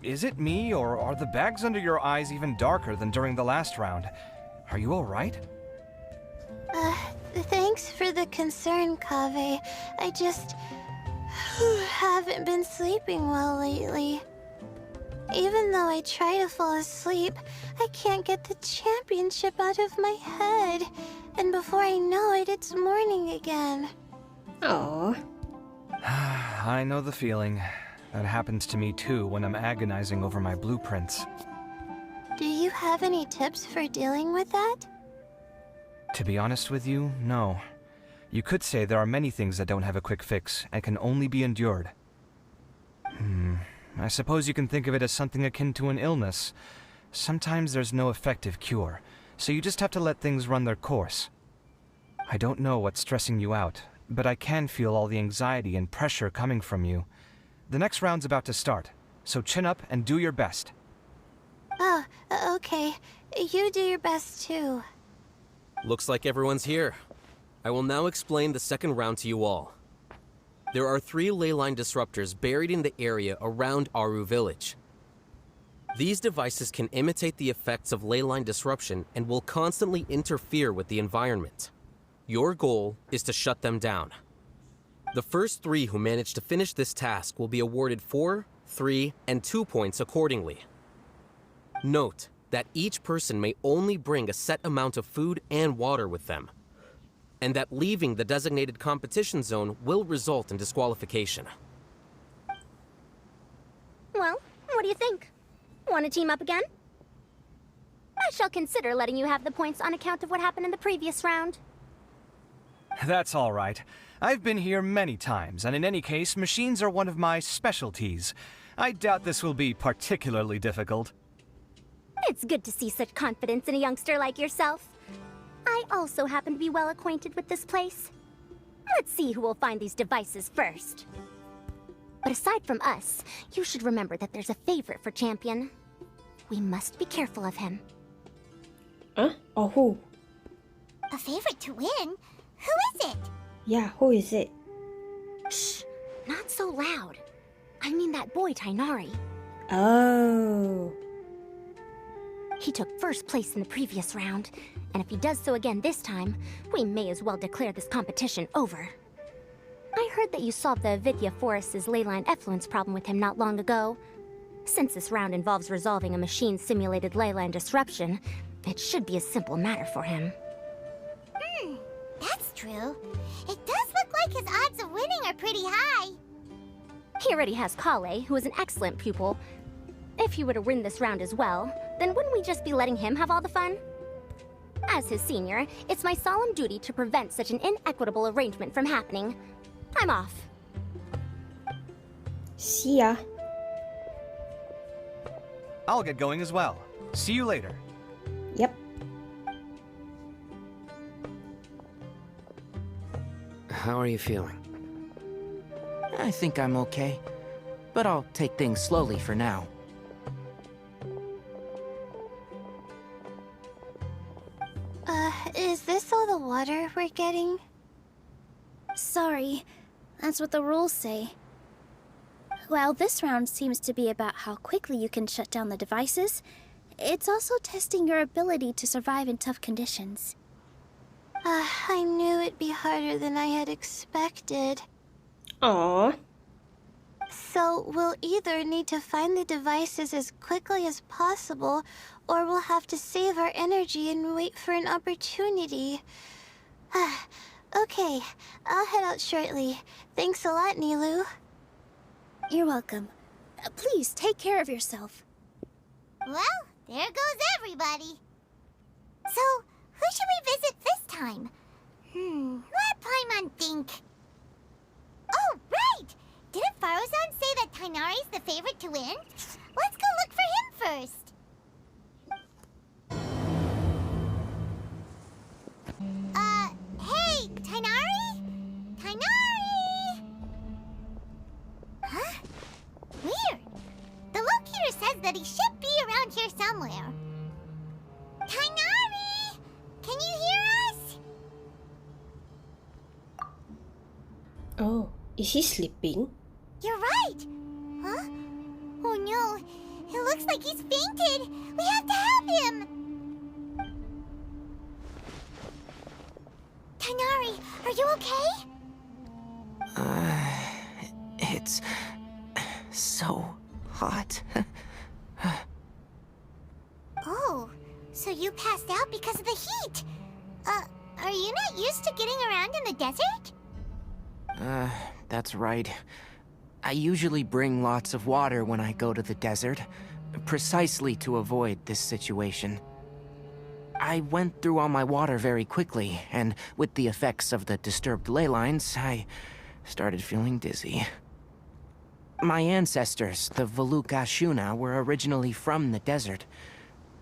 Is it me, or are the bags under your eyes even darker than during the last round? Are you alright? Thanks for the concern, Kaveh. I just haven't been sleeping well lately. Even though I try to fall asleep, I can't get the championship out of my head. And before I know it, it's morning again. Oh. I know the feeling. That happens to me too when I'm agonizing over my blueprints. Do you have any tips for dealing with that? To be honest with you, no. You could say there are many things that don't have a quick fix and can only be endured. I suppose you can think of it as something akin to an illness. Sometimes there's no effective cure, so you just have to let things run their course. I don't know what's stressing you out, but I can feel all the anxiety and pressure coming from you. The next round's about to start, so chin up and do your best. Oh, okay. You do your best too. Looks like everyone's here. I will now explain the second round to you all. There are 3 leyline disruptors buried in the area around Aru village. These devices can imitate the effects of leyline disruption and will constantly interfere with the environment. Your goal is to shut them down. The first 3 who manage to finish this task will be awarded 4, 3, and 2 points accordingly. Note that each person may only bring a set amount of food and water with them, and that leaving the designated competition zone will result in disqualification. Well, what do you think? Want to team up again? I shall consider letting you have the points on account of what happened in the previous round. That's all right. I've been here many times, and in any case, machines are one of my specialties. I doubt this will be particularly difficult. It's good to see such confidence in a youngster like yourself. I also happen to be well acquainted with this place. Let's see who will find these devices first. But aside from us, you should remember that there's a favorite for Champion. We must be careful of him. Huh? Or who? A favorite to win? Who is it? Yeah, who is it? Shh! Not so loud. I mean that boy Tighnari. Oh. He took first place in the previous round, and if he does so again this time, we may as well declare this competition over. I heard that you solved the Vidya Forest's leyline effluence problem with him not long ago. Since this round involves resolving a machine-simulated leyline disruption, it should be a simple matter for him. That's true. It does look like his odds of winning are pretty high. He already has Collei, who is an excellent pupil. If he were to win this round as well, then wouldn't we just be letting him have all the fun? As his senior, it's my solemn duty to prevent such an inequitable arrangement from happening. I'm off. See ya. I'll get going as well. See you later. Yep. How are you feeling? I think I'm okay, but I'll take things slowly for now. Is this all the water we're getting? Sorry, that's what the rules say. While this round seems to be about how quickly you can shut down the devices, it's also testing your ability to survive in tough conditions. I knew it'd be harder than I had expected. Aww. So we'll either need to find the devices as quickly as possible, or we'll have to save our energy and wait for an opportunity. Okay, I'll head out shortly. Thanks a lot, Nilou. You're welcome. Please take care of yourself. Well, there goes everybody. So, who should we visit this time? Let Paimon think. Oh, right! Didn't Faruzan say that Tighnari's the favorite to win? Let's go look for him first. Hey, Tighnari? Tighnari! Huh? Weird. The locator says that he should be around here somewhere. Tighnari! Can you hear us? Oh, is he sleeping? You're right! Huh? Oh no! looks like he's fainted. We have to help him. Tighnari, are you okay? It's so hot. Oh, so you passed out because of the heat. Are you not used to getting around in the desert? That's right. I usually bring lots of water when I go to the desert, precisely to avoid this situation. I went through all my water very quickly, and with the effects of the disturbed ley lines, I started feeling dizzy. My ancestors, the Valukashuna, were originally from the desert.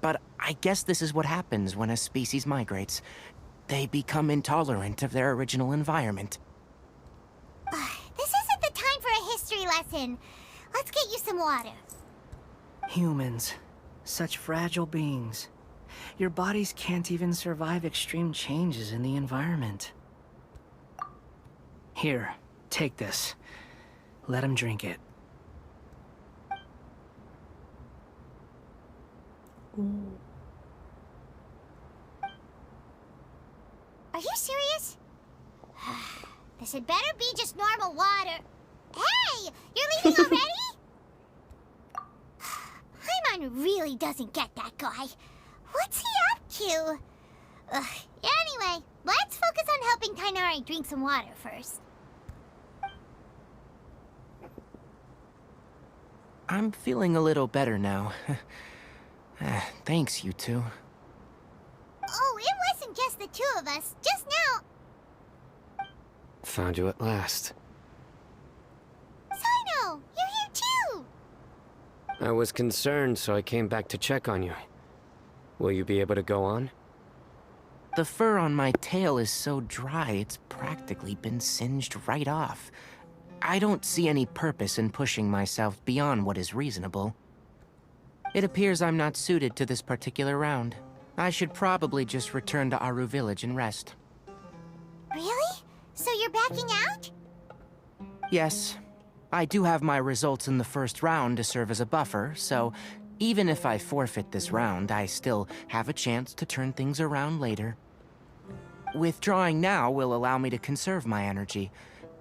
But I guess this is what happens when a species migrates. They become intolerant of their original environment. This isn't the time for a history lesson. Let's get you some water. Humans. Such fragile beings. Your bodies can't even survive extreme changes in the environment. Here, take this. Let him drink it. Are you serious? This had better be just normal water. Hey! You're leaving already? Paimon really doesn't get that guy. What's he up to? Anyway, let's focus on helping Tighnari drink some water first. I'm feeling a little better now. Thanks, you two. Oh, it wasn't just the two of us. Just now. Found you at last. Cyno, you're here too. I was concerned, so I came back to check on you. Will you be able to go on? The fur on my tail is so dry, it's practically been singed right off. I don't see any purpose in pushing myself beyond what is reasonable. It appears I'm not suited to this particular round. I should probably just return to Aru Village and rest. Really? So you're backing out? Yes. I do have my results in the first round to serve as a buffer, so even if I forfeit this round, I still have a chance to turn things around later. Withdrawing now will allow me to conserve my energy.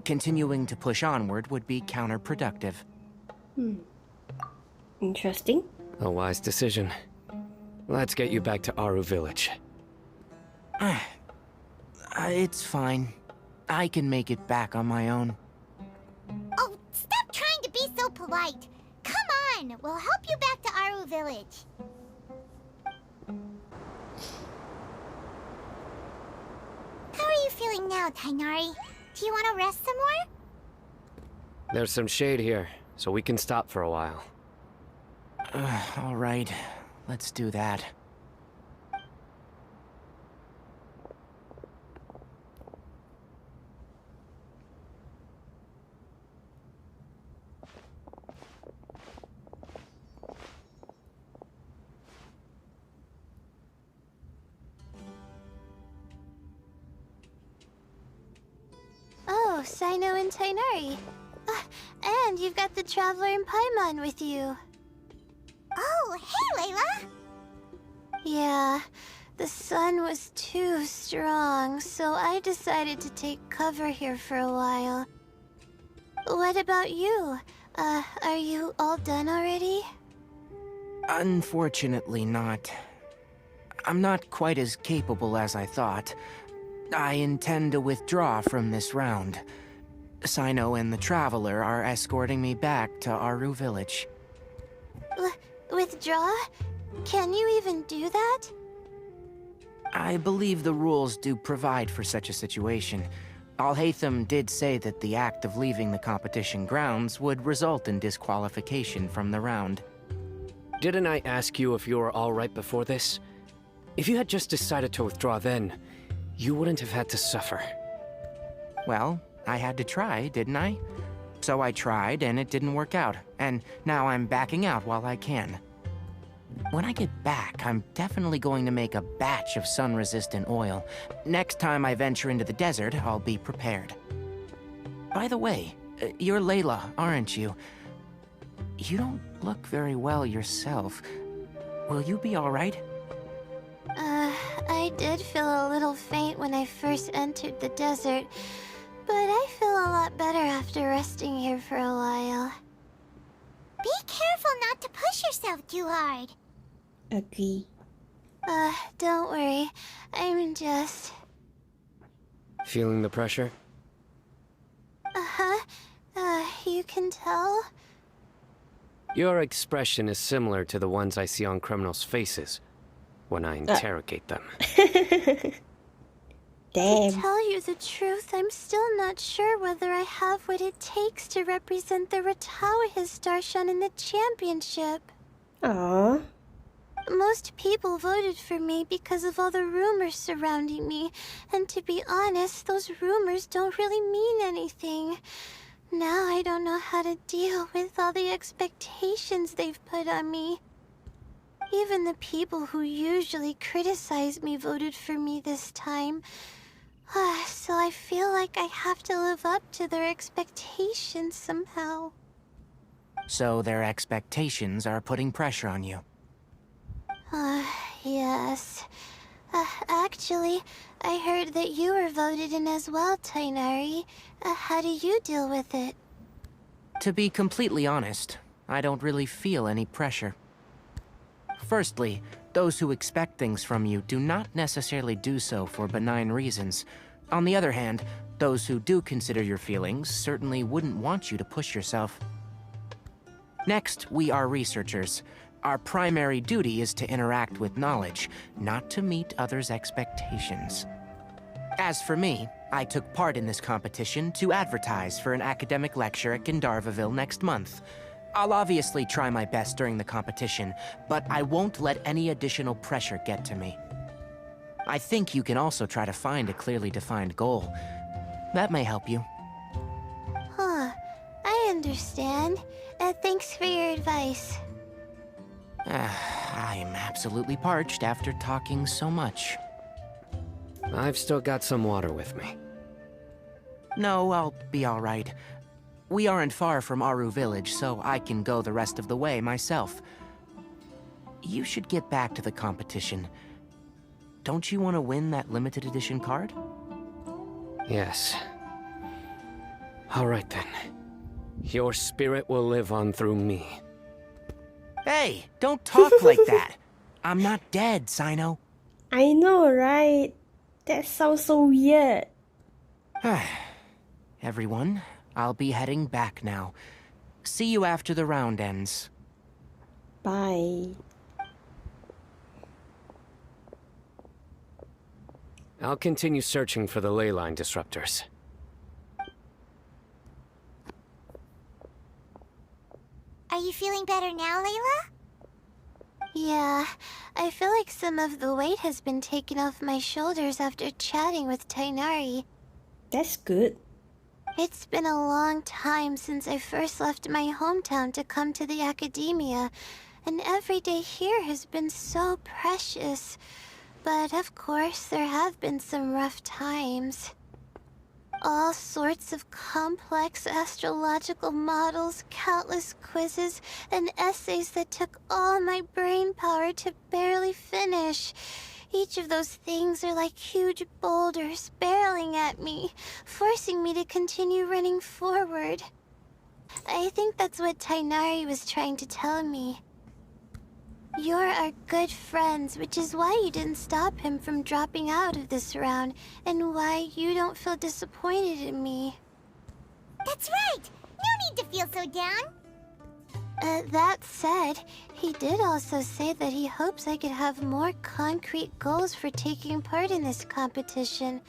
Continuing to push onward would be counterproductive. Interesting. A wise decision. Let's get you back to Aru Village. It's fine. I can make it back on my own. Oh, stop trying to be so polite. Come on, we'll help you back to Aru Village. How are you feeling now, Tighnari? Do you want to rest some more? There's some shade here, so we can stop for a while. All right. Let's do that. Oh, Cyno and Tighnari. And you've got the Traveler and Paimon with you. Oh, hey, Layla! Yeah, the sun was too strong, so I decided to take cover here for a while. What about you? Are you all done already? Unfortunately not. I'm not quite as capable as I thought. I intend to withdraw from this round. Cyno and the Traveler are escorting me back to Aru Village. Withdraw? Can you even do that? I believe the rules do provide for such a situation. Alhaitham did say that the act of leaving the competition grounds would result in disqualification from the round. Didn't I ask you if you were all right before this? If you had just decided to withdraw then, you wouldn't have had to suffer. Well, I had to try, didn't I? So I tried, and it didn't work out, and now I'm backing out while I can. When I get back, I'm definitely going to make a batch of sun-resistant oil. Next time I venture into the desert, I'll be prepared. By the way, you're Layla, aren't you? You don't look very well yourself. Will you be alright? I did feel a little faint when I first entered the desert, but I feel a lot better after resting here for a while. Be careful not to push yourself too hard. Agree. Don't worry. I'm just... Feeling the pressure? Uh-huh. You can tell? Your expression is similar to the ones I see on criminals' faces when I interrogate them. Damn. To tell you the truth, I'm still not sure whether I have what it takes to represent the Ratawa Histarshan in the championship. Aww. Most people voted for me because of all the rumors surrounding me, and to be honest, those rumors don't really mean anything. Now I don't know how to deal with all the expectations they've put on me. Even the people who usually criticize me voted for me this time. So I feel like I have to live up to their expectations somehow. So their expectations are putting pressure on you. Yes. Actually, I heard that you were voted in as well, Tighnari. How do you deal with it? To be completely honest, I don't really feel any pressure. Firstly, those who expect things from you do not necessarily do so for benign reasons. On the other hand, those who do consider your feelings certainly wouldn't want you to push yourself. Next, we are researchers. Our primary duty is to interact with knowledge, not to meet others' expectations. As for me, I took part in this competition to advertise for an academic lecture at Gandharvaville next month. I'll obviously try my best during the competition, but I won't let any additional pressure get to me. I think you can also try to find a clearly defined goal. That may help you. I understand. Thanks for your advice. I'm absolutely parched after talking so much. I've still got some water with me. No, I'll be alright. We aren't far from Aru village, so I can go the rest of the way myself. You should get back to the competition. Don't you want to win that limited edition card? Yes. Alright then. Your spirit will live on through me. Hey, don't talk like that. I'm not dead, Cyno. I know, right? That sounds so weird. Everyone, I'll be heading back now. See you after the round ends. Bye. I'll continue searching for the ley line disruptors. Are you feeling better now, Layla? Yeah, I feel like some of the weight has been taken off my shoulders after chatting with Tighnari. That's good. It's been a long time since I first left my hometown to come to the academia, and every day here has been so precious. But of course, there have been some rough times. All sorts of complex astrological models, countless quizzes, and essays that took all my brain power to barely finish. Each of those things are like huge boulders barreling at me, forcing me to continue running forward. I think that's what Tighnari was trying to tell me. You're our good friends, which is why you didn't stop him from dropping out of this round, and why you don't feel disappointed in me. That's right! No need to feel so down! That said, he did also say that he hopes I could have more concrete goals for taking part in this competition.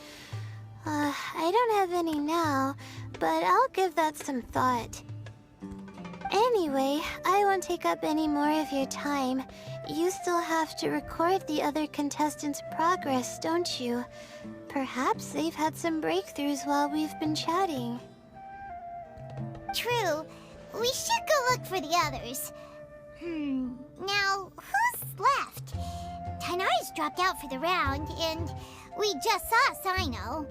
I don't have any now, but I'll give that some thought. Anyway, I won't take up any more of your time. You still have to record the other contestants' progress, don't you? Perhaps they've had some breakthroughs while we've been chatting. True. We should go look for the others. Now, who's left? Tighnari's dropped out for the round, and we just saw Cyno.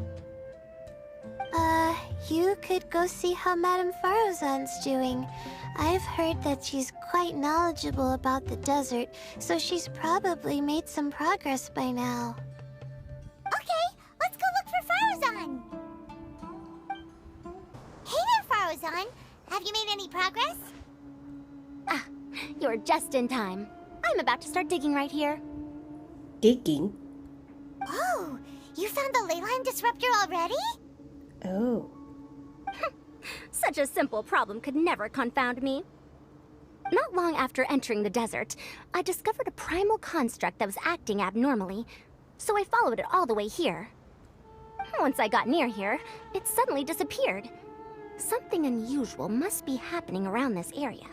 you could go see how Madame Faruzan's doing. I've heard that she's quite knowledgeable about the desert, so she's probably made some progress by now. Okay, let's go look for Faruzan. Hey there, Faruzan. Have you made any progress? Ah, you're just in time. I'm about to start digging right here. Digging? Oh, you found the leyline disruptor already? Oh. Such a simple problem could never confound me. Not long after entering the desert, I discovered a primal construct that was acting abnormally, so I followed it all the way here. Once I got near here, it suddenly disappeared. Something unusual must be happening around this area.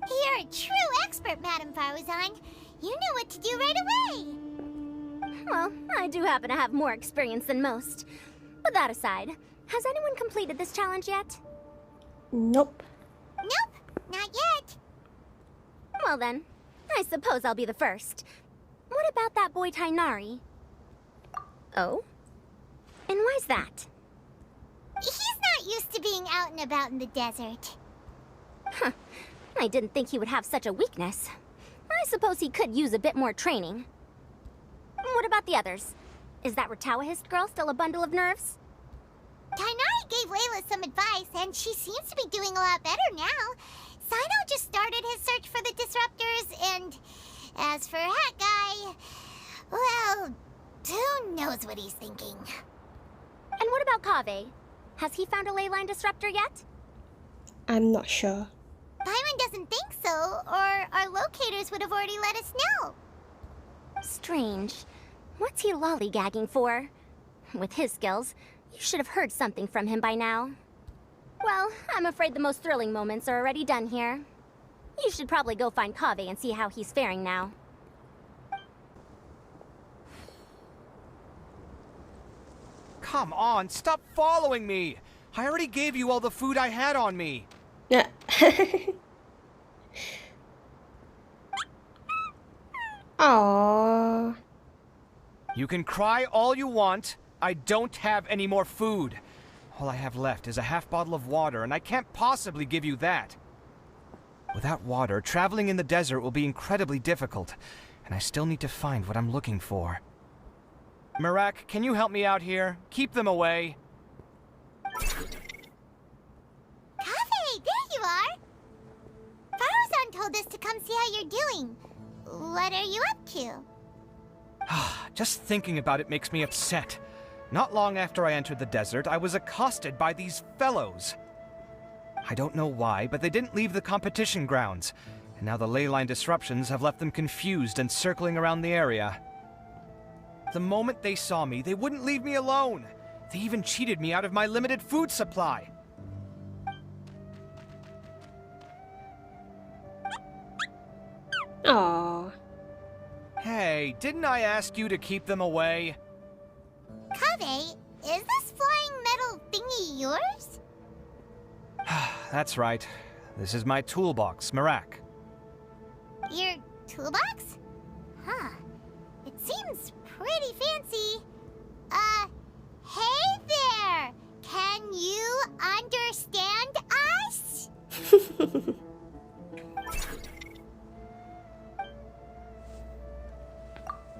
You're a true expert, Madame Faruzan. You knew what to do right away. Well, I do happen to have more experience than most. But that aside, has anyone completed this challenge yet? Nope. Nope, not yet. Well then, I suppose I'll be the first. What about that boy Tighnari? Oh? And why's that? He's not used to being out and about in the desert. Huh. I didn't think he would have such a weakness. I suppose he could use a bit more training. What about the others? Is that Retawahist girl still a bundle of nerves? Tighnari gave Layla some advice, and she seems to be doing a lot better now. Cyno just started his search for the disruptors, and as for that guy, well, who knows what he's thinking. And what about Kaveh? Has he found a leyline disruptor yet? I'm not sure. Paimon doesn't think so, or our locators would have already let us know. Strange. What's he lollygagging for? With his skills, you should have heard something from him by now. Well, I'm afraid the most thrilling moments are already done here. You should probably go find Kaveh and see how he's faring now. Come on, stop following me! I already gave you all the food I had on me. Yeah. Aww. You can cry all you want. I don't have any more food. All I have left is a half bottle of water, and I can't possibly give you that. Without water, traveling in the desert will be incredibly difficult, and I still need to find what I'm looking for. Merak, can you help me out here? Keep them away. Kaveh, there you are! Faruzan told us to come see how you're doing. What are you up to? Just thinking about it makes me upset. Not long after I entered the desert, I was accosted by these fellows. I don't know why, but they didn't leave the competition grounds, and now the leyline disruptions have left them confused and circling around the area. The moment they saw me, they wouldn't leave me alone. They even cheated me out of my limited food supply. Aww. Hey, didn't I ask you to keep them away? Kaveh, is this flying metal thingy yours? That's right. This is my toolbox, Merak. Your toolbox? Huh. It seems pretty fancy. Hey there! Can you understand us?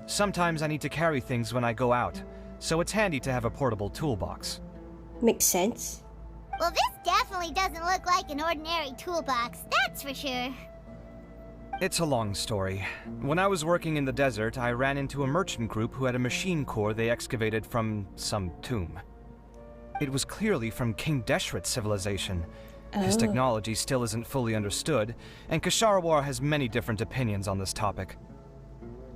Sometimes I need to carry things when I go out, so it's handy to have a portable toolbox. Makes sense. Well, this definitely doesn't look like an ordinary toolbox, that's for sure. It's a long story. When I was working in the desert, I ran into a merchant group who had a machine core they excavated from some tomb. It was clearly from King Deshret's civilization. His technology still isn't fully understood, and Ksharawar has many different opinions on this topic.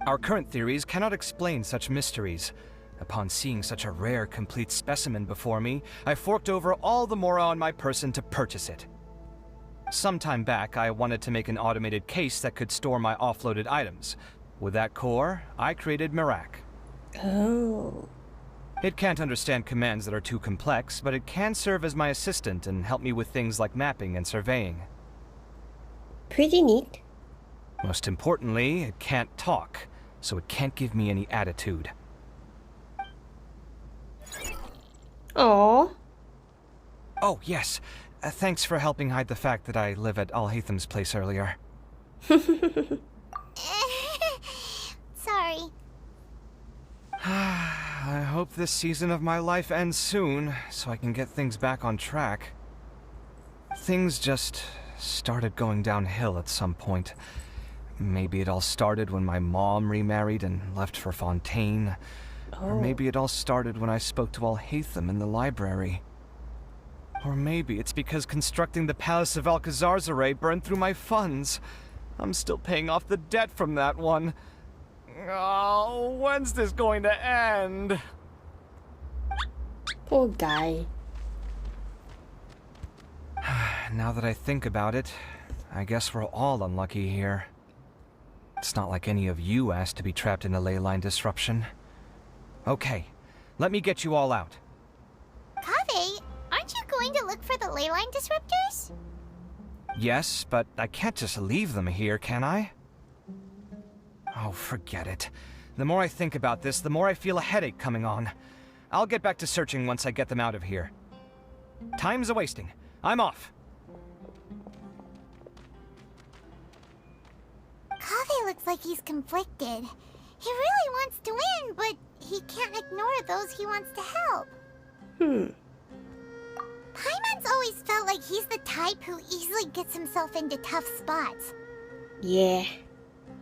Our current theories cannot explain such mysteries. Upon seeing such a rare, complete specimen before me, I forked over all the mora on my person to purchase it. Some time back, I wanted to make an automated case that could store my offloaded items. With that core, I created Merak. Oh. It can't understand commands that are too complex, but it can serve as my assistant and help me with things like mapping and surveying. Pretty neat. Most importantly, it can't talk, so it can't give me any attitude. Aww. Oh, yes. Thanks for helping hide the fact that I live at Alhaitham's place earlier. Sorry. I hope this season of my life ends soon, so I can get things back on track. Things just started going downhill at some point. Maybe it all started when my mom remarried and left for Fontaine. Or maybe it all started when I spoke to Alhaitham in the library. Or maybe it's because constructing the Palace of Alcazarzaray burned through my funds. I'm still paying off the debt from that one. Oh, when's this going to end? Poor guy. Now that I think about it, I guess we're all unlucky here. It's not like any of you asked to be trapped in a ley line disruption. Okay, let me get you all out. Kaveh, aren't you going to look for the ley line disruptors? Yes, but I can't just leave them here, can I? Oh, forget it. The more I think about this, the more I feel a headache coming on. I'll get back to searching once I get them out of here. Time's a-wasting. I'm off. Kaveh looks like he's conflicted. He really wants to win, but he can't ignore those he wants to help. Paimon's always felt like he's the type who easily gets himself into tough spots. Yeah.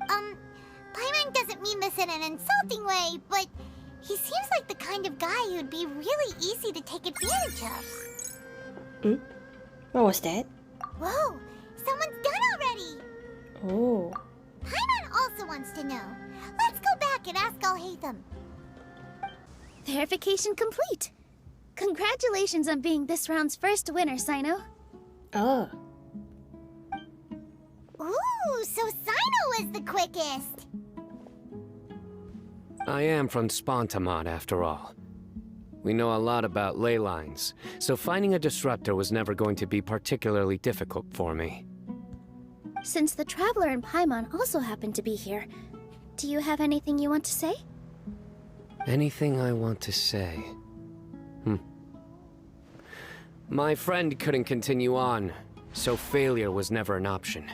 Paimon doesn't mean this in an insulting way, but he seems like the kind of guy who'd be really easy to take advantage of. What was that? Whoa, someone's done already! Oh. Paimon also wants to know. Let's go back and ask Alhaitham. Verification complete. Congratulations on being this round's first winner, Cyno. Oh. Ooh, so Cyno was the quickest! I am from Spontamod, after all. We know a lot about ley lines, so finding a disruptor was never going to be particularly difficult for me. Since the Traveler and Paimon also happen to be here, do you have anything you want to say? Anything I want to say? My friend couldn't continue on, so failure was never an option.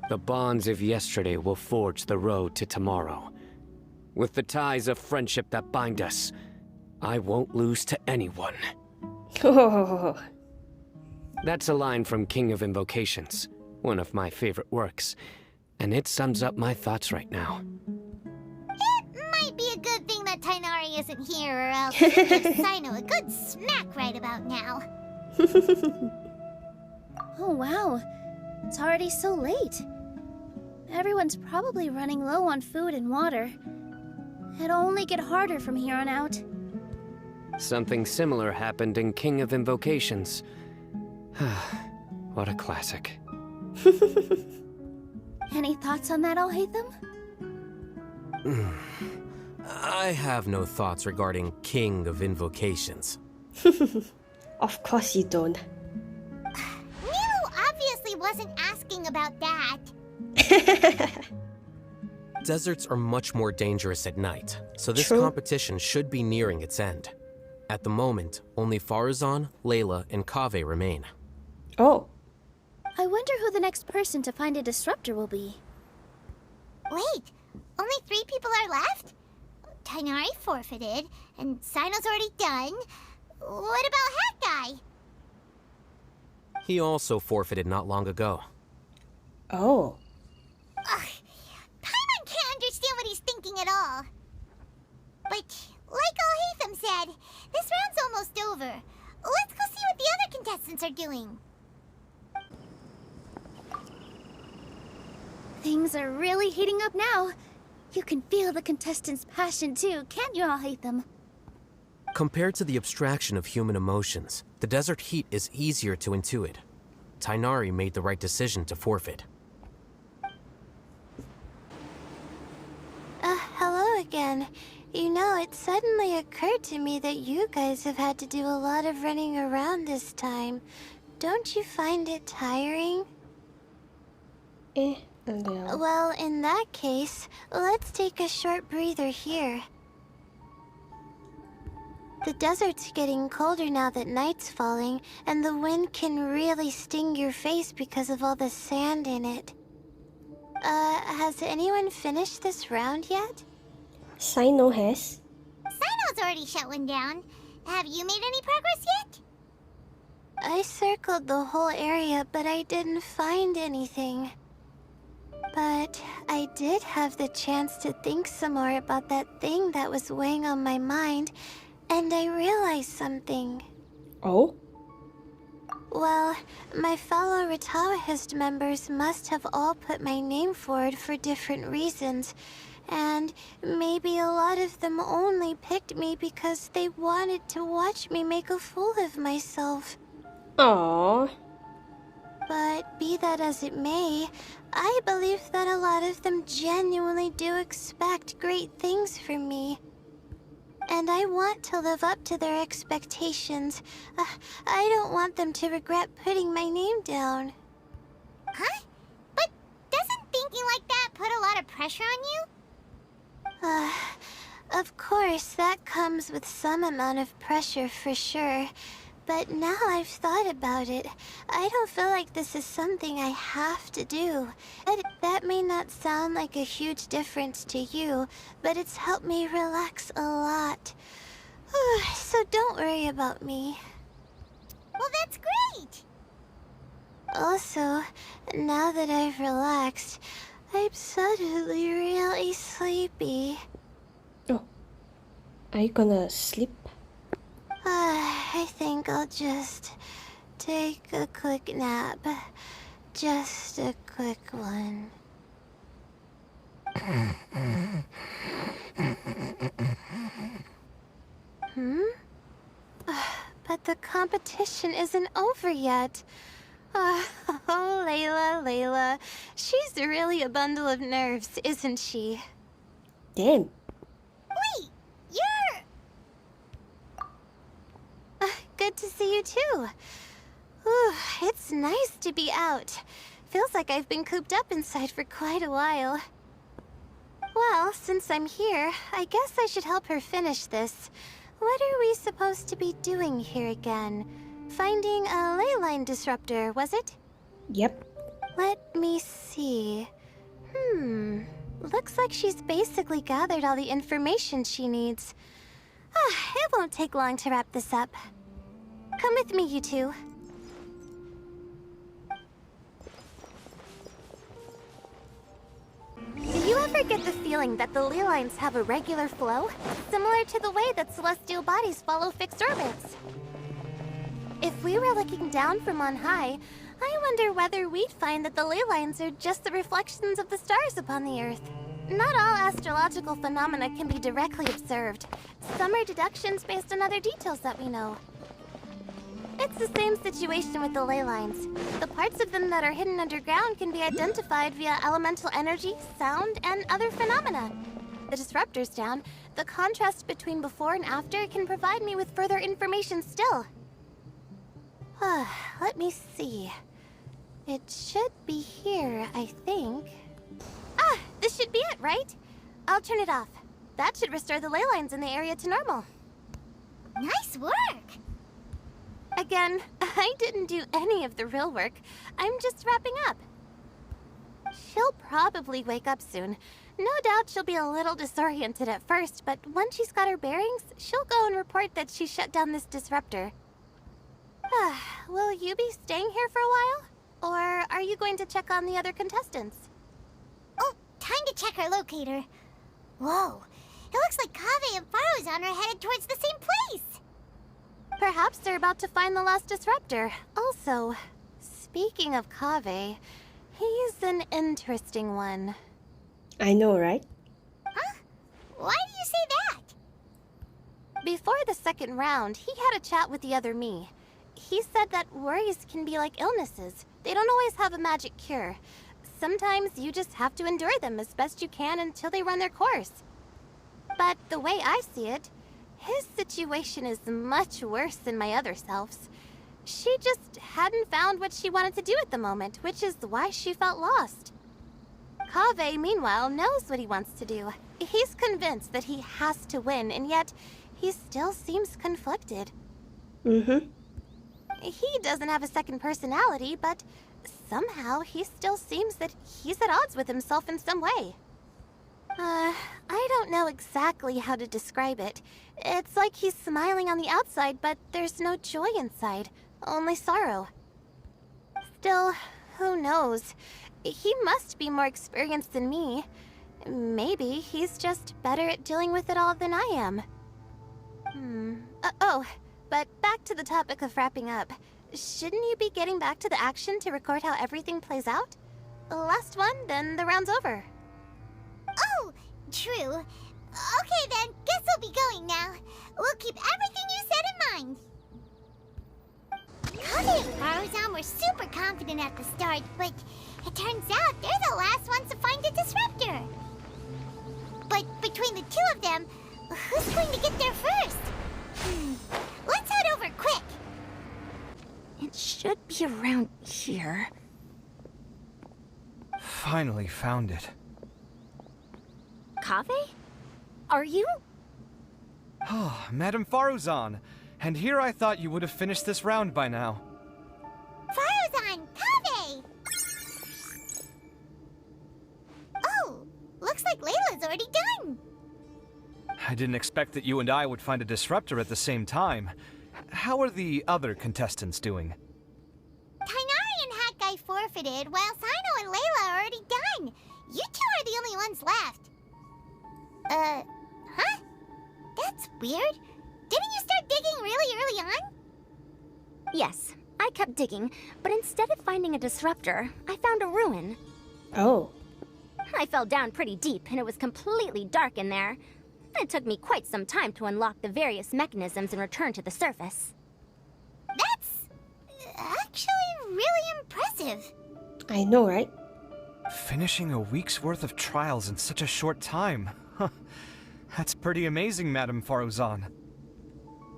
The bonds of yesterday will forge the road to tomorrow. With the ties of friendship that bind us, I won't lose to anyone. Oh. That's a line from King of Invocations, one of my favorite works, and it sums up my thoughts right now. It might be a good thing that Tighnari isn't here, or else give Cyno a good smack right about now. Oh wow, it's already so late. Everyone's probably running low on food and water. It'll only get harder from here on out. Something similar happened in King of Invocations. What a classic. Any thoughts on that, Alhaitham? I have no thoughts regarding King of Invocations. Of course you don't. Nilou obviously wasn't asking about that. Deserts are much more dangerous at night, so this True. competition should be nearing its end. At the moment, only Faruzan, Layla, and Kaveh remain. Oh. I wonder who the next person to find a disruptor will be. Wait, only 3 people are left? Tighnari forfeited, and Cyno's already done. What about Hat Guy? He also forfeited not long ago. Oh. Ugh, Paimon can't understand what he's thinking at all. But, like Alhaitham said, this round's almost over. Let's go see what the other contestants are doing. Things are really heating up now. You can feel the contestants' passion too, can't you, Alhaitham? Compared to the abstraction of human emotions, the desert heat is easier to intuit. Tighnari made the right decision to forfeit. Hello again. You know, it suddenly occurred to me that you guys have had to do a lot of running around this time. Don't you find it tiring? A little. Well, in that case, let's take a short breather here. The desert's getting colder now that night's falling, and the wind can really sting your face because of all the sand in it. Has anyone finished this round yet? Cyno has. Cyno's already shut one down. Have you made any progress yet? I circled the whole area, but I didn't find anything. But I did have the chance to think some more about that thing that was weighing on my mind, and I realized something. Oh? Well, my fellow Retawahist members must have all put my name forward for different reasons, and maybe a lot of them only picked me because they wanted to watch me make a fool of myself. Aww. But be that as it may, I believe that a lot of them genuinely do expect great things from me. And I want to live up to their expectations. I don't want them to regret putting my name down. Huh? But doesn't thinking like that put a lot of pressure on you? Of course, that comes with some amount of pressure for sure. But now I've thought about it, I don't feel like this is something I have to do. That may not sound like a huge difference to you, but it's helped me relax a lot. So don't worry about me. Well, that's great! Also, now that I've relaxed, I'm suddenly really sleepy. Oh. Are you gonna sleep? I think I'll just take a quick nap. Just a quick one. But the competition isn't over yet. Oh, Layla. She's really a bundle of nerves, isn't she? Damn. Wait, you're... Good to see you too. Ooh, it's nice to be out. Feels like I've been cooped up inside for quite a while. Well, since I'm here, I guess I should help her finish this. What are we supposed to be doing here again? Finding a ley line disruptor, was it? Yep. Let me see. Looks like she's basically gathered all the information she needs. It won't take long to wrap this up. Come with me, you two. Do you ever get the feeling that the ley lines have a regular flow? Similar to the way that celestial bodies follow fixed orbits? If we were looking down from on high, I wonder whether we'd find that the ley lines are just the reflections of the stars upon the Earth. Not all astrological phenomena can be directly observed. Some are deductions based on other details that we know. It's the same situation with the ley lines. The parts of them that are hidden underground can be identified via elemental energy, sound, and other phenomena. The disruptor's down. The contrast between before and after can provide me with further information still. Let me see. It should be here, I think. This should be it, right? I'll turn it off. That should restore the ley lines in the area to normal. Nice work! Again, I didn't do any of the real work. I'm just wrapping up. She'll probably wake up soon. No doubt she'll be a little disoriented at first, but once she's got her bearings, she'll go and report that she shut down this disruptor. Will you be staying here for a while? Or are you going to check on the other contestants? Oh, time to check our locator. Whoa, it looks like Kaveh and Faruzan are headed towards the same place. Perhaps they're about to find the last disruptor. Also, speaking of Kaveh, he's an interesting one. I know, right? Huh? Why do you say that? Before the second round, he had a chat with the other me. He said that worries can be like illnesses. They don't always have a magic cure. Sometimes you just have to endure them as best you can until they run their course. But the way I see it, his situation is much worse than my other self's. She just hadn't found what she wanted to do at the moment, which is why she felt lost. Kaveh, meanwhile, knows what he wants to do. He's convinced that he has to win, and yet he still seems conflicted. Mm-hmm. He doesn't have a second personality, but somehow he still seems that he's at odds with himself in some way. I don't know exactly how to describe it. It's like he's smiling on the outside, but there's no joy inside, only sorrow. Still, who knows? He must be more experienced than me. Maybe he's just better at dealing with it all than I am. But back to the topic of wrapping up. Shouldn't you be getting back to the action to record how everything plays out? Last one, then the round's over. Oh, true. Okay then, guess we'll be going now. We'll keep everything you said in mind. Kaveh and Faruzan were super confident at the start, but it turns out they're the last ones to find a disruptor. But between the two of them, who's going to get there first? Let's head over quick. It should be around here. Finally found it. Kaveh? Are you? Oh, Madame Faruzan. And here I thought you would have finished this round by now. Faruzan, Kaveh! Oh, looks like Layla's already done. I didn't expect that you and I would find a disruptor at the same time. How are the other contestants doing? Tighnari and Hat Guy forfeited, while Cyno and Layla are already done. You two are the only ones left. Huh? That's weird. Didn't you start digging really early on? Yes, I kept digging, but instead of finding a disruptor, I found a ruin. Oh. I fell down pretty deep, and it was completely dark in there. It took me quite some time to unlock the various mechanisms and return to the surface. That's actually really impressive. I know, right? Finishing a week's worth of trials in such a short time. Huh. That's pretty amazing, Madame Faruzan.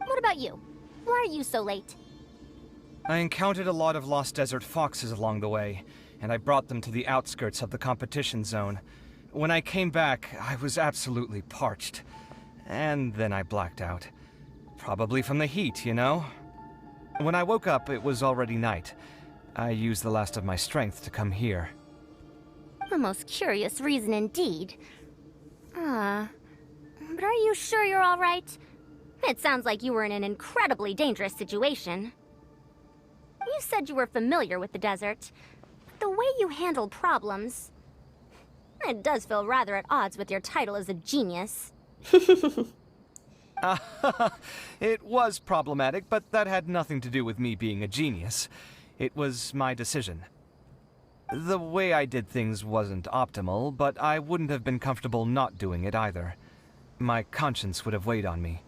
What about you? Why are you so late? I encountered a lot of lost desert foxes along the way, and I brought them to the outskirts of the competition zone. When I came back, I was absolutely parched. And then I blacked out. Probably from the heat, you know? When I woke up, it was already night. I used the last of my strength to come here. A most curious reason indeed. But are you sure you're all right? It sounds like you were in an incredibly dangerous situation. You said you were familiar with the desert. The way you handle problems... It does feel rather at odds with your title as a genius. It was problematic, but that had nothing to do with me being a genius. It was my decision. The way I did things wasn't optimal, but I wouldn't have been comfortable not doing it either. My conscience would have weighed on me.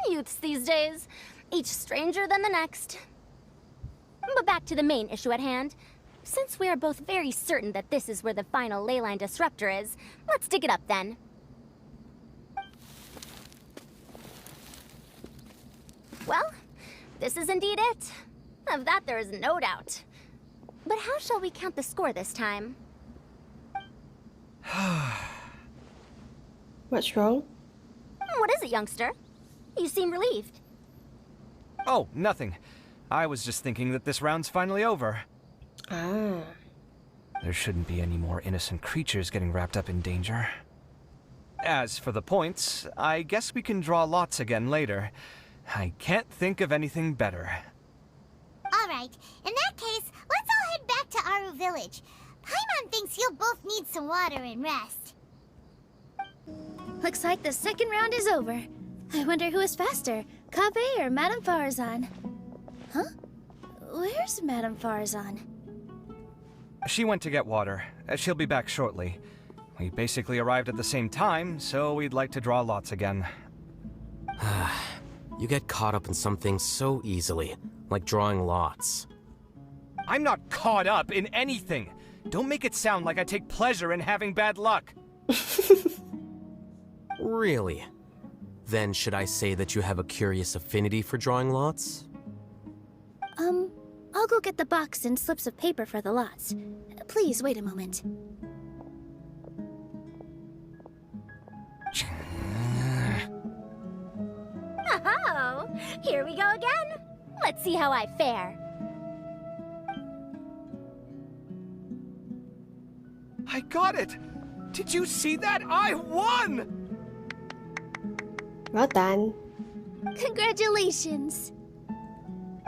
Youths these days, each stranger than the next. But back to the main issue at hand. Since we are both very certain that this is where the final leyline disruptor is, let's dig it up then. Well, this is indeed it. Of that there is no doubt. But how shall we count the score this time? What's wrong? What is it, youngster? You seem relieved. Oh, nothing. I was just thinking that this round's finally over. Ah. There shouldn't be any more innocent creatures getting wrapped up in danger. As for the points, I guess we can draw lots again later. I can't think of anything better. Alright, in that case, let's all head back to Aru Village. Paimon thinks you'll both need some water and rest. Looks like the second round is over. I wonder who is faster, Kaveh or Madame Faruzan? Huh? Where's Madame Faruzan? She went to get water. She'll be back shortly. We basically arrived at the same time, so we'd like to draw lots again. You get caught up in some things so easily, like drawing lots. I'm not caught up in anything! Don't make it sound like I take pleasure in having bad luck! Really? Then should I say that you have a curious affinity for drawing lots? I'll go get the box and slips of paper for the lots. Please wait a moment. So, here we go again. Let's see how I fare. I got it! Did you see that? I won! Well done. Congratulations.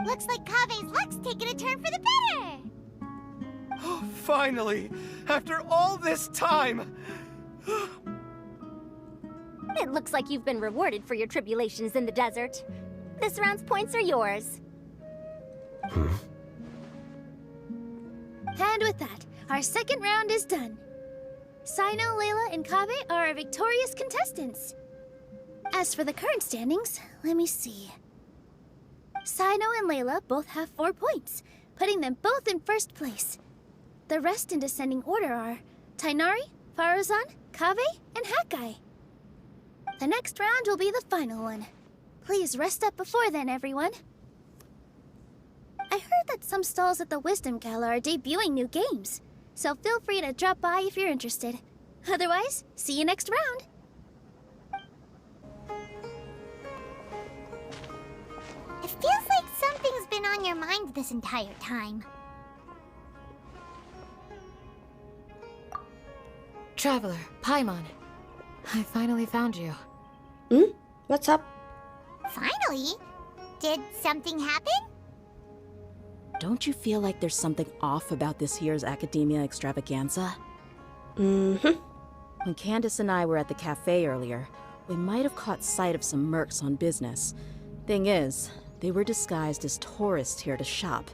Looks like Kaveh's luck's taking a turn for the better. Oh, finally! After all this time! It looks like you've been rewarded for your tribulations in the desert. This round's points are yours. And with that, our second round is done. Cyno, Layla, and Kaveh are our victorious contestants. As for the current standings, let me see. Cyno and Layla both have 4 points, putting them both in first place. The rest in descending order are Tighnari, Faruzan, Kaveh, and Hakai. The next round will be the final one. Please rest up before then, everyone. I heard that some stalls at the Wisdom Gala are debuting new games, so feel free to drop by if you're interested. Otherwise, see you next round. It feels like something's been on your mind this entire time. Traveler, Paimon. I finally found you. What's up? Finally? Did something happen? Don't you feel like there's something off about this year's Academia Extravaganza? Mm-hmm. When Candace and I were at the cafe earlier, we might have caught sight of some mercs on business. Thing is, they were disguised as tourists here to shop.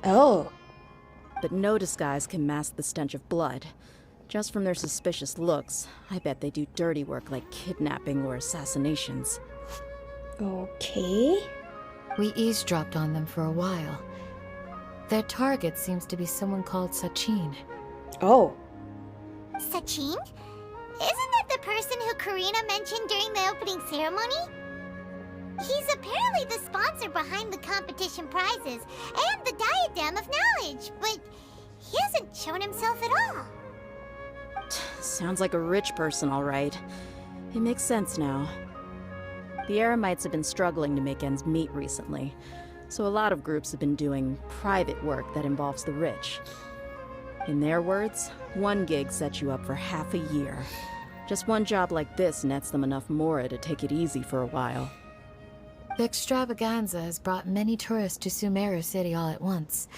Oh. But no disguise can mask the stench of blood. Just from their suspicious looks, I bet they do dirty work like kidnapping or assassinations. Okay. We eavesdropped on them for a while. Their target seems to be someone called Sachin. Oh. Sachin? Isn't that the person who Karina mentioned during the opening ceremony? He's apparently the sponsor behind the competition prizes and the Diadem of Knowledge, but he hasn't shown himself at all. Sounds like a rich person, all right. It makes sense now. The Eremites have been struggling to make ends meet recently, so a lot of groups have been doing private work that involves the rich. In their words, one gig sets you up for half a year. Just one job like this nets them enough mora to take it easy for a while. The extravaganza has brought many tourists to Sumeru City all at once,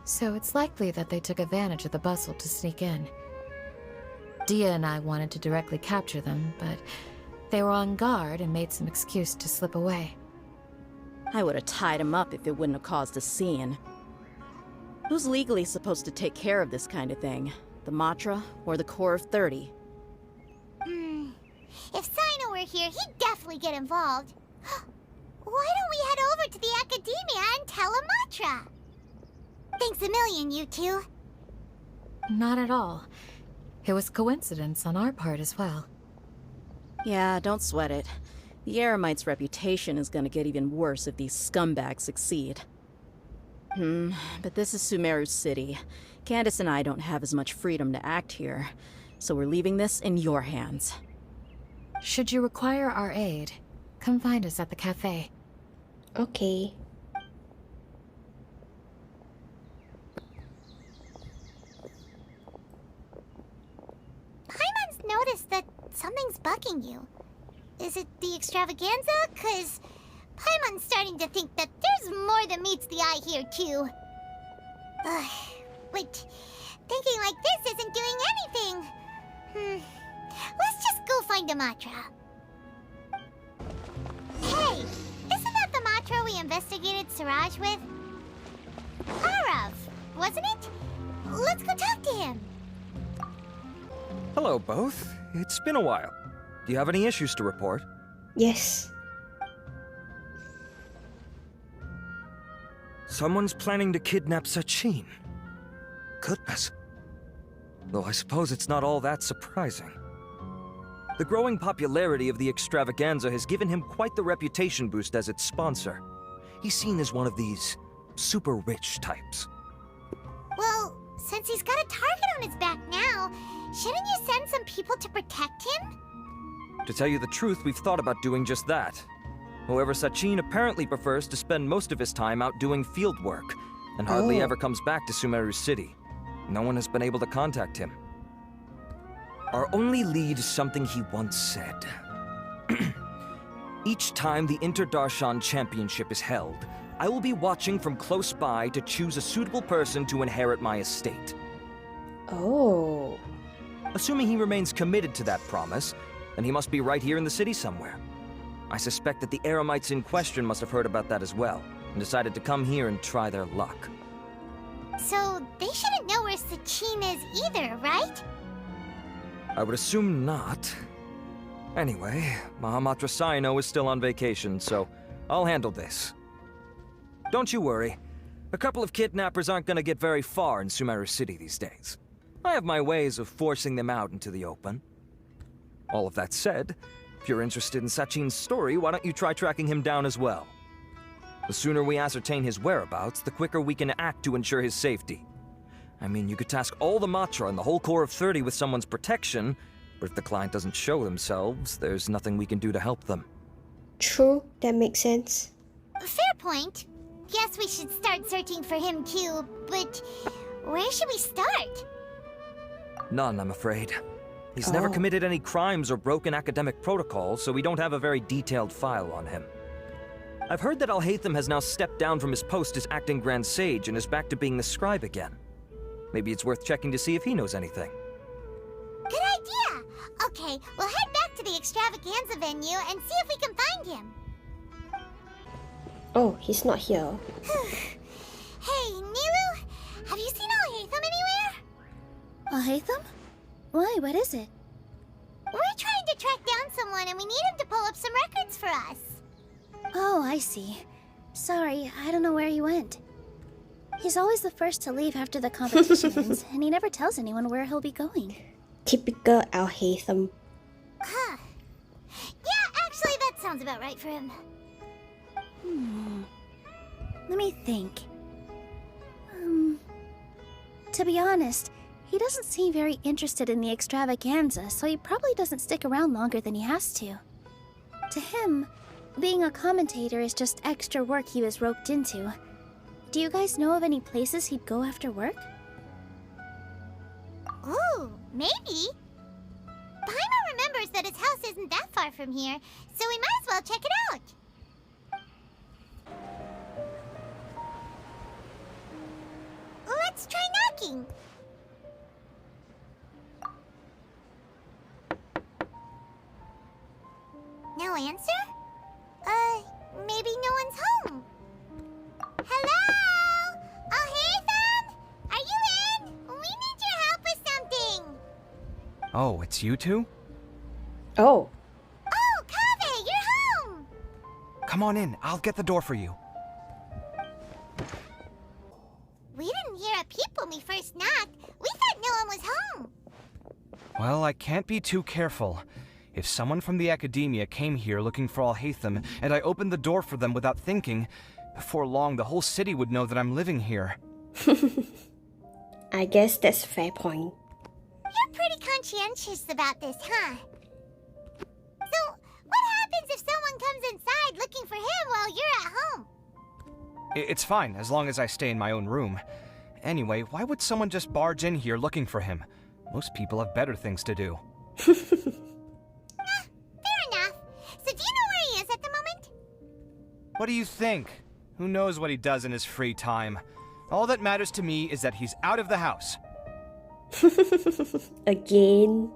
so it's likely that they took advantage of the bustle to sneak in. Dehya and I wanted to directly capture them, but they were on guard and made some excuse to slip away. I would have tied him up if it wouldn't have caused a scene. Who's legally supposed to take care of this kind of thing? The Matra or the Core of 30? If Cyno were here, he'd definitely get involved. Why don't we head over to the Academia and tell Matra? Thanks a million, you two. Not at all. It was coincidence on our part as well. Yeah, don't sweat it. The Eremites' reputation is gonna get even worse if these scumbags succeed. But this is Sumeru City. Candace and I don't have as much freedom to act here, so we're leaving this in your hands. Should you require our aid, come find us at the cafe. Okay. Paimon's noticed that something's bugging you. Is it the extravaganza? 'Cause Paimon's starting to think that there's more than meets the eye here, too. But thinking like this isn't doing anything. Let's just go find a Matra. Hey, isn't that the Matra we investigated Siraj with? Arav, wasn't it? Let's go talk to him. Hello, both. It's been a while. Do you have any issues to report? Yes. Someone's planning to kidnap Sachin. Goodness. Though I suppose it's not all that surprising. The growing popularity of the extravaganza has given him quite the reputation boost as its sponsor. He's seen as one of these super rich types. Well, since he's got a target on his back now, shouldn't you send some people to protect him? To tell you the truth, we've thought about doing just that. However, Sachin apparently prefers to spend most of his time out doing field work, and hardly ever comes back to Sumeru City. No one has been able to contact him. Our only lead is something he once said. Each time the Inter-Darshan Championship is held, I will be watching from close by to choose a suitable person to inherit my estate. Oh. Assuming he remains committed to that promise, then he must be right here in the city somewhere. I suspect that the Eremites in question must have heard about that as well, and decided to come here and try their luck. So, they shouldn't know where Sachin is either, right? I would assume not. Anyway, Mahamatra Cyno is still on vacation, so I'll handle this. Don't you worry. A couple of kidnappers aren't gonna get very far in Sumeru City these days. I have my ways of forcing them out into the open. All of that said, if you're interested in Sachin's story, why don't you try tracking him down as well? The sooner we ascertain his whereabouts, the quicker we can act to ensure his safety. I mean, you could task all the Matra and the whole Corps of 30 with someone's protection, but if the client doesn't show themselves, there's nothing we can do to help them. True, that makes sense. Fair point. Guess we should start searching for him too, but where should we start? None, I'm afraid. He's never committed any crimes or broken academic protocols, so we don't have a very detailed file on him. I've heard that Alhaitham has now stepped down from his post as acting Grand Sage and is back to being the scribe again. Maybe it's worth checking to see if he knows anything. Good idea! Okay, we'll head back to the extravaganza venue and see if we can find him. Oh, he's not here. Hey, Nilou! Have you seen Alhaitham anywhere? Alhaitham? Why, what is it? We're trying to track down someone and we need him to pull up some records for us. Oh, I see. Sorry, I don't know where he went. He's always the first to leave after the competition ends, and he never tells anyone where he'll be going. Typical Alhaitham. Huh. Yeah, actually, that sounds about right for him. Let me think. To be honest, he doesn't seem very interested in the extravaganza, so he probably doesn't stick around longer than he has to. To him, being a commentator is just extra work he was roped into. Do you guys know of any places he'd go after work? Ooh, maybe. Paimon remembers that his house isn't that far from here, so we might as well check it out. Let's try knocking. No answer? Maybe no one's home. Hello? Alhaitham? Are you in? We need your help with something. Oh, it's you two? Oh. Oh, Kaveh, you're home! Come on in, I'll get the door for you. We didn't hear a peep when we first knocked. We thought no one was home. Well, I can't be too careful. If someone from the academia came here looking for Alhaitham, and I opened the door for them without thinking, before long the whole city would know that I'm living here. I guess that's a fair point. You're pretty conscientious about this, huh? So, what happens if someone comes inside looking for him while you're at home? It's fine, as long as I stay in my own room. Anyway, why would someone just barge in here looking for him? Most people have better things to do. Fair enough. So do you know where he is at the moment? What do you think? Who knows what he does in his free time? All that matters to me is that he's out of the house. Again?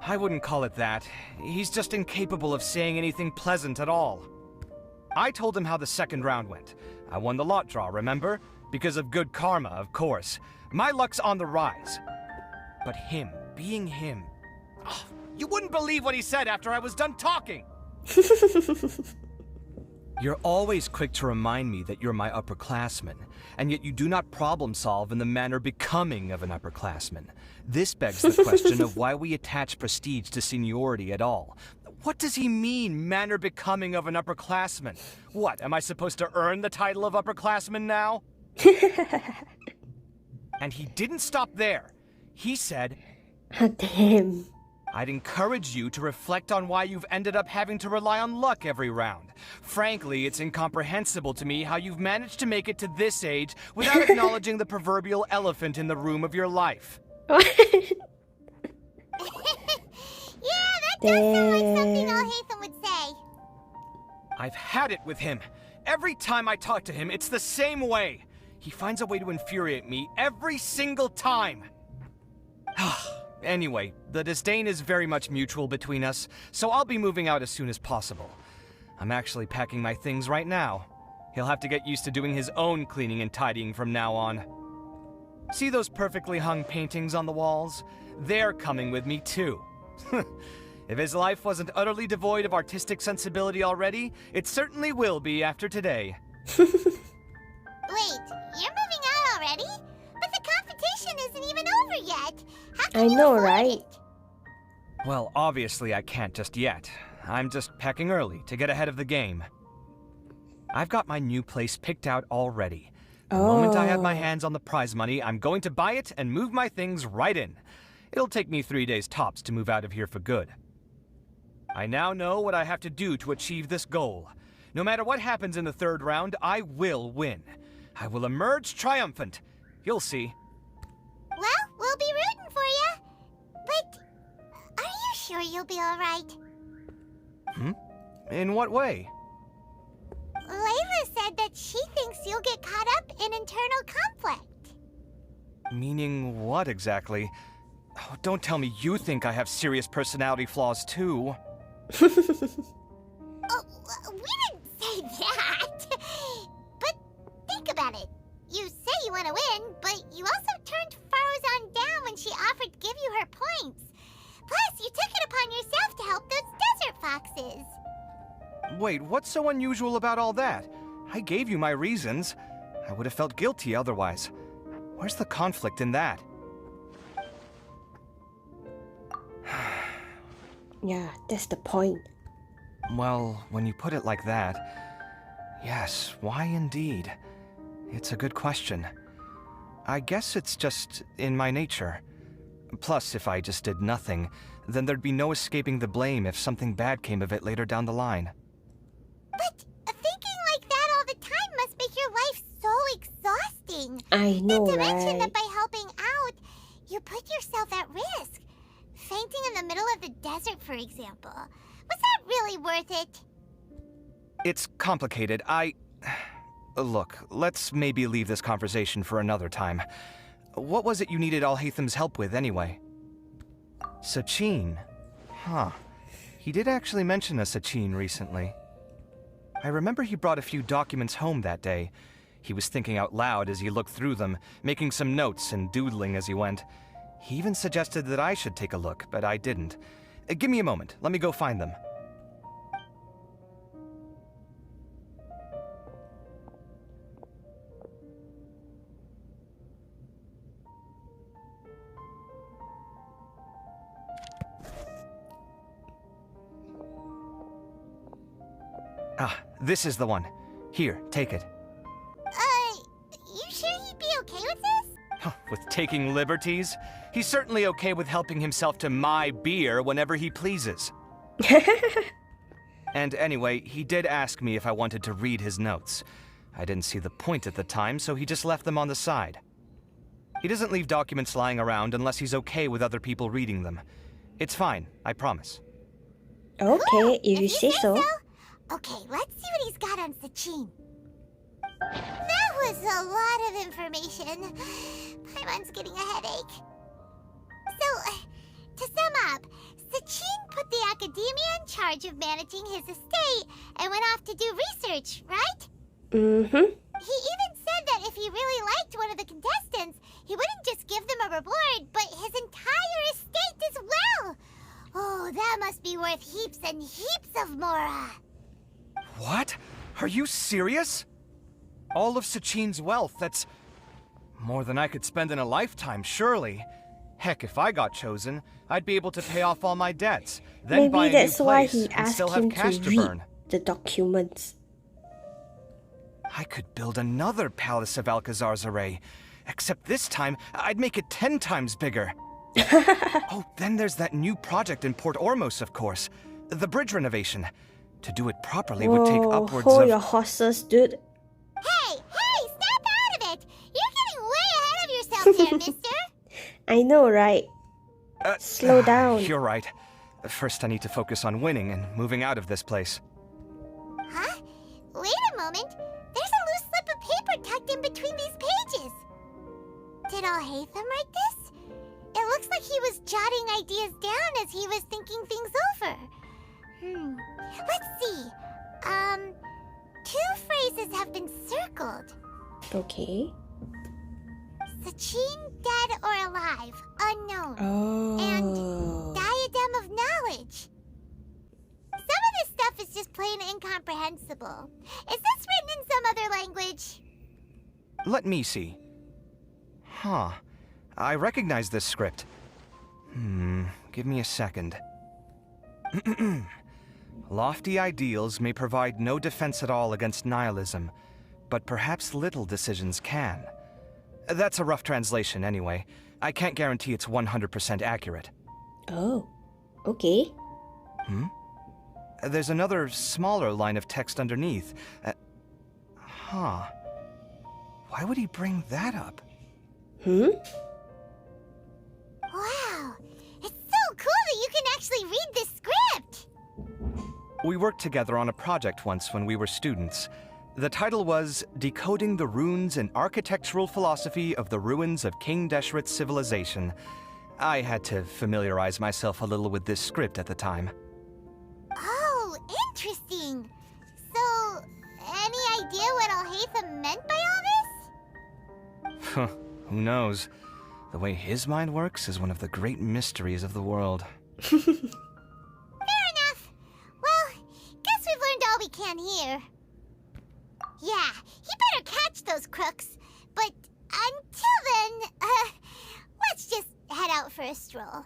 I wouldn't call it that. He's just incapable of saying anything pleasant at all. I told him how the second round went. I won the lot draw, remember? Because of good karma, of course. My luck's on the rise. But him, being him... Oh, you wouldn't believe what he said after I was done talking! You're always quick to remind me that you're my upperclassman, and yet you do not problem solve in the manner becoming of an upperclassman. This begs the question of why we attach prestige to seniority at all. What does he mean, manner becoming of an upperclassman? What, am I supposed to earn the title of upperclassman now? And he didn't stop there. He said... Damn. I'd encourage you to reflect on why you've ended up having to rely on luck every round. Frankly, it's incomprehensible to me how you've managed to make it to this age without acknowledging the proverbial elephant in the room of your life. Yeah, that does sound like something Alhaitham would say. I've had it with him. Every time I talk to him, it's the same way. He finds a way to infuriate me every single time. Anyway, the disdain is very much mutual between us, so I'll be moving out as soon as possible. I'm actually packing my things right now. He'll have to get used to doing his own cleaning and tidying from now on. See those perfectly hung paintings on the walls? They're coming with me too. If his life wasn't utterly devoid of artistic sensibility already, it certainly will be after today. Wait, you're moving out already? But the competition isn't even over yet. How can I know, afford right? it? Well, obviously I can't just yet. I'm just packing early to get ahead of the game. I've got my new place picked out already. The moment I have my hands on the prize money, I'm going to buy it and move my things right in. It'll take me 3 days tops to move out of here for good. I now know what I have to do to achieve this goal. No matter what happens in the third round, I will win. I will emerge triumphant. You'll see. Well, we'll be rooting for you. But are you sure you'll be alright? In what way? Layla said that she thinks you'll get caught up in internal conflict. Meaning what exactly? Oh, don't tell me you think I have serious personality flaws too. Oh, we didn't say that. But think about it. You say you want to win, but you also turned Faruzan down when she offered to give you her points. Plus, you took it upon yourself to help those desert foxes. Wait, what's so unusual about all that? I gave you my reasons. I would have felt guilty otherwise. Where's the conflict in that? Yeah, that's the point. Well, when you put it like that, yes, why indeed? It's a good question. I guess it's just in my nature. Plus, if I just did nothing, then there'd be no escaping the blame if something bad came of it later down the line. But thinking like that all the time must make your life so exhausting. I know, Not to mention right? that by helping out, you put yourself at risk. Fainting in the middle of the desert, for example. Was that really worth it? It's complicated. Look, let's maybe leave this conversation for another time. What was it you needed Alhaitham's help with, anyway? Sachin? Huh. He did actually mention a Sachin recently. I remember he brought a few documents home that day. He was thinking out loud as he looked through them, making some notes and doodling as he went. He even suggested that I should take a look, but I didn't. Give me a moment. Let me go find them. Ah, this is the one. Here, take it. You sure he'd be okay with this? With taking liberties? He's certainly okay with helping himself to my beer whenever he pleases. And anyway, he did ask me if I wanted to read his notes. I didn't see the point at the time, so he just left them on the side. He doesn't leave documents lying around unless he's okay with other people reading them. It's fine, I promise. Okay, if you say so. Okay, let's see what he's got on Sachin. That was a lot of information. Paimon's getting a headache. So, to sum up, Sachin put the academia in charge of managing his estate and went off to do research, right? Mm-hmm. He even said that if he really liked one of the contestants, he wouldn't just give them a reward, but his entire estate as well. Oh, that must be worth heaps and heaps of mora. What? Are you serious? All of Sachin's wealth, that's more than I could spend in a lifetime, surely. Heck, if I got chosen, I'd be able to pay off all my debts, then buy Maybe a new that's why place, he and asked still have him cash to to read burn. the documents. I could build another palace of Alcazar's array, except this time, I'd make it 10 times bigger. Oh, then there's that new project in Port Ormos, of course. The bridge renovation. To do it properly would take Whoa, upwards hold of... your horses, dude. Hey, snap out of it! You're getting way ahead of yourself here, mister! I know, right? Slow down. You're right. First I need to focus on winning and moving out of this place. Huh? Wait a moment. There's a loose slip of paper tucked in between these pages. Did Alhaitham write this? It looks like he was jotting ideas down as he was thinking things over. Let's see. Two phrases have been circled. Okay. Sachin, dead or alive, unknown. Oh. And diadem of knowledge. Some of this stuff is just plain incomprehensible. Is this written in some other language? Let me see. Huh. I recognize this script. Give me a second. Lofty ideals may provide no defense at all against nihilism, but perhaps little decisions can. That's a rough translation anyway. I can't guarantee it's 100% accurate. Oh. Okay. There's another smaller line of text underneath. Huh. Why would he bring that up? Wow. It's so cool that you can actually read this script! We worked together on a project once when we were students. The title was Decoding the Runes and Architectural Philosophy of the Ruins of King Deshret's Civilization. I had to familiarize myself a little with this script at the time. Oh, interesting. So, any idea what Alhaitham meant by all this? Who knows? The way his mind works is one of the great mysteries of the world. Fair enough. Well, guess we've learned all we can here. Yeah, he better catch those crooks. But until then, let's just head out for a stroll.